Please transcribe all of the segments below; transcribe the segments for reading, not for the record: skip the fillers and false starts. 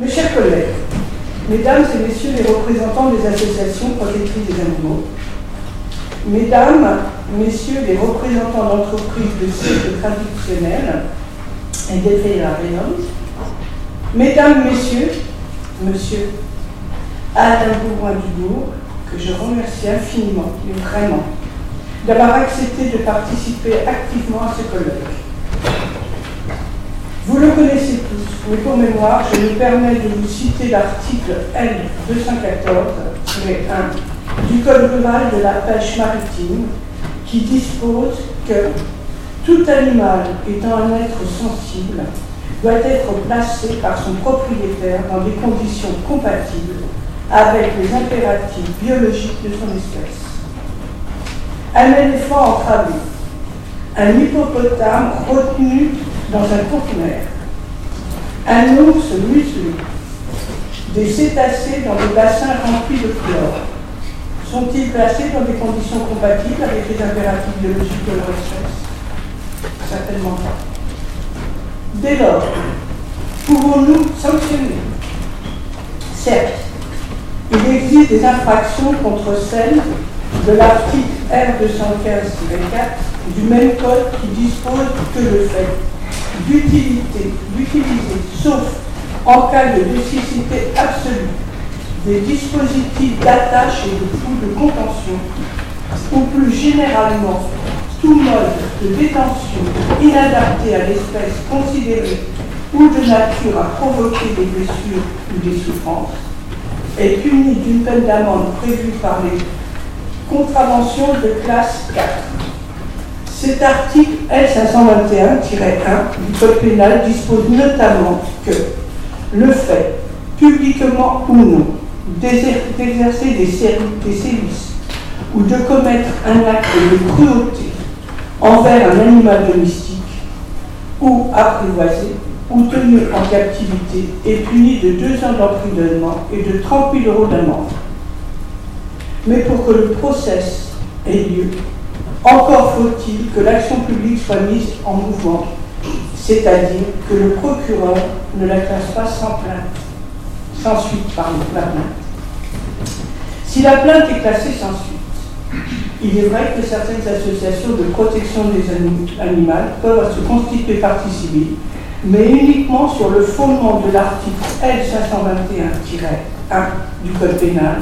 Mes chers collègues, mesdames et messieurs les représentants des associations protectrices des animaux, mesdames, messieurs les représentants d'entreprises de cirque traditionnels et d'éphémériums, mesdames, messieurs, monsieur Alain Bourgoin-Dubourg, que je remercie infiniment, mais vraiment, d'avoir accepté de participer activement à ce colloque. Vous le connaissez tous, mais pour mémoire, je me permets de vous citer l'article L214-1 du Code rural de la pêche maritime qui dispose que tout animal étant un être sensible doit être placé par son propriétaire dans des conditions compatibles avec les impératifs biologiques de son espèce. Un éléphant entravé, un hippopotame retenu dans un conteneur, un ours muselé, des cétacés dans des bassins remplis de chlore. Sont-ils placés dans des conditions compatibles avec les impératifs biologiques de leur espèce? Certainement pas. Dès lors, pouvons-nous sanctionner? Certes, il existe des infractions contre celles de l'article R215-4 du même code qui dispose que le fait d'utiliser, sauf en cas de nécessité absolue, des dispositifs d'attache et de contention, ou plus généralement tout mode de détention inadapté à l'espèce considérée ou de nature à provoquer des blessures ou des souffrances, est puni d'une peine d'amende prévue par les contraventions de classe 4. Cet article L521-1 du Code pénal dispose notamment que le fait, publiquement ou non, d'exercer des sévices ou de commettre un acte de cruauté envers un animal domestique ou apprivoisé ou tenu en captivité est puni de 2 ans d'emprisonnement et de 30 000 € d'amende. Mais pour que le procès ait lieu, encore faut-il que l'action publique soit mise en mouvement, c'est-à-dire que le procureur ne la classe pas sans suite. Si la plainte est classée sans suite, il est vrai que certaines associations de protection des animaux peuvent se constituer partie civile, mais uniquement sur le fondement de l'article L521-1 du Code pénal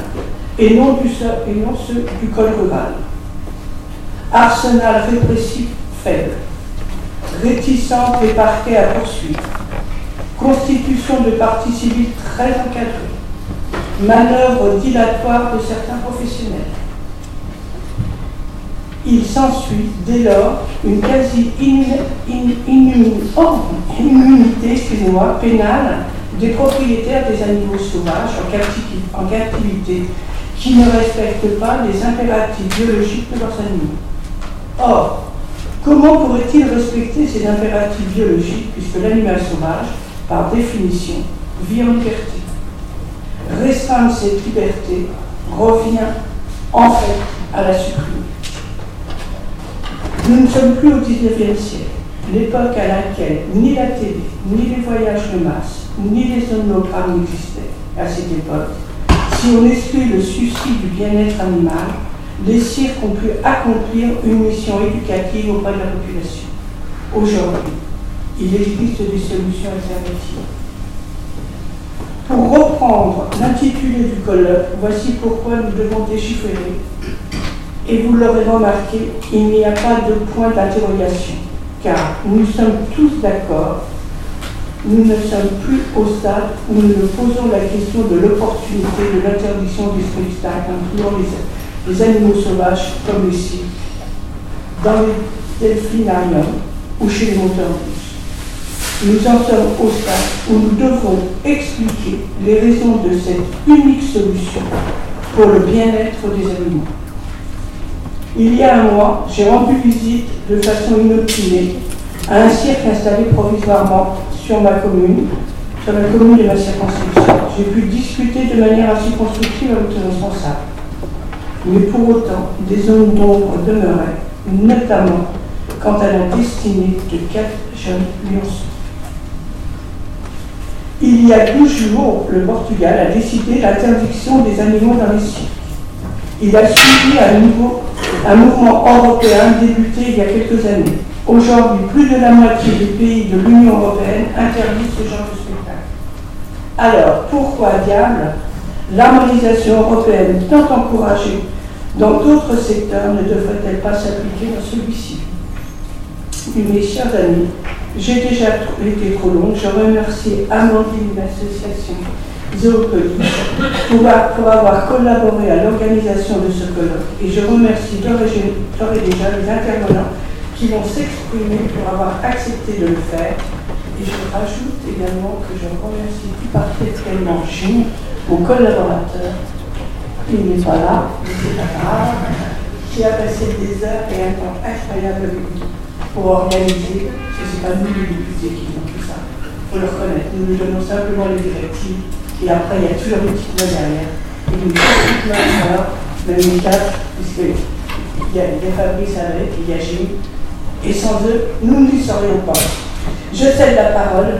et non ceux du Code rural. Arsenal répressif faible, réticence des parquets à poursuivre, constitution de partie civile très encadrée, manœuvre dilatoire de certains professionnels. Il s'ensuit dès lors une quasi-immunité pénale des propriétaires des animaux sauvages en captivité qui ne respectent pas les impératifs biologiques de leurs animaux. Or, comment pourrait-il respecter ces impératifs biologiques puisque l'animal sauvage, par définition, vit en liberté? Restreindre cette liberté revient en fait à la supprimer. Nous ne sommes plus au XIXe siècle, l'époque à laquelle ni la télé, ni les voyages de masse, ni les sonogrammes n'existaient à cette époque. Si on exclut le souci du bien-être animal, les cirques ont pu accomplir une mission éducative auprès de la population. Aujourd'hui, il existe des solutions alternatives. Pour reprendre l'intitulé du colloque, voici pourquoi nous devons légiférer. Et vous l'aurez remarqué, il n'y a pas de point d'interrogation, car nous sommes tous d'accord, nous ne sommes plus au stade où nous nous posons la question de l'opportunité de l'interdiction des spectacles incluant les animaux sauvages comme les cirques, dans les delphinariums ou chez les monteurs-bus. Nous en sommes au stade où nous devons expliquer les raisons de cette unique solution pour le bien-être des animaux. Il y a un mois, j'ai rendu visite de façon inopinée à un cirque installé provisoirement sur la commune de ma circonscription. J'ai pu discuter de manière assez constructive avec le responsable. Mais pour autant, des zones d'ombre demeuraient, notamment quant à la destinée de 4 jeunes lionceaux. Il y a 12 jours, le Portugal a décidé l'interdiction des animaux dans les cirques. Il a suivi un mouvement européen débuté il y a quelques années. Aujourd'hui, plus de la moitié des pays de l'Union européenne interdisent ce genre de spectacle. Alors, pourquoi diable l'harmonisation européenne tant encouragée dans d'autres secteurs ne devrait-elle pas s'appliquer dans celui-ci? Mes chers amis, j'ai déjà été trop longue. Je remercie Amandine de l'association Zoopolis pour avoir collaboré à l'organisation de ce colloque. Et je remercie d'ores et déjà les intervenants qui vont s'exprimer pour avoir accepté de le faire. Et je rajoute également que je remercie plus particulièrement Gilles, mon collaborateur. Il n'est pas là, mais c'est pas grave, qui a passé des heures et un temps incroyable avec nous pour organiser. Ce n'est pas nous les députés qui font tout ça. Il faut le reconnaître. Nous nous donnons simplement les directives. Et après, il y a toujours une petite main derrière. Et une petite main alors, même les quatre, puisqu'il y a Fabrice avec, il y a Gilles. Et sans eux, nous n'y serions pas. Je cède la parole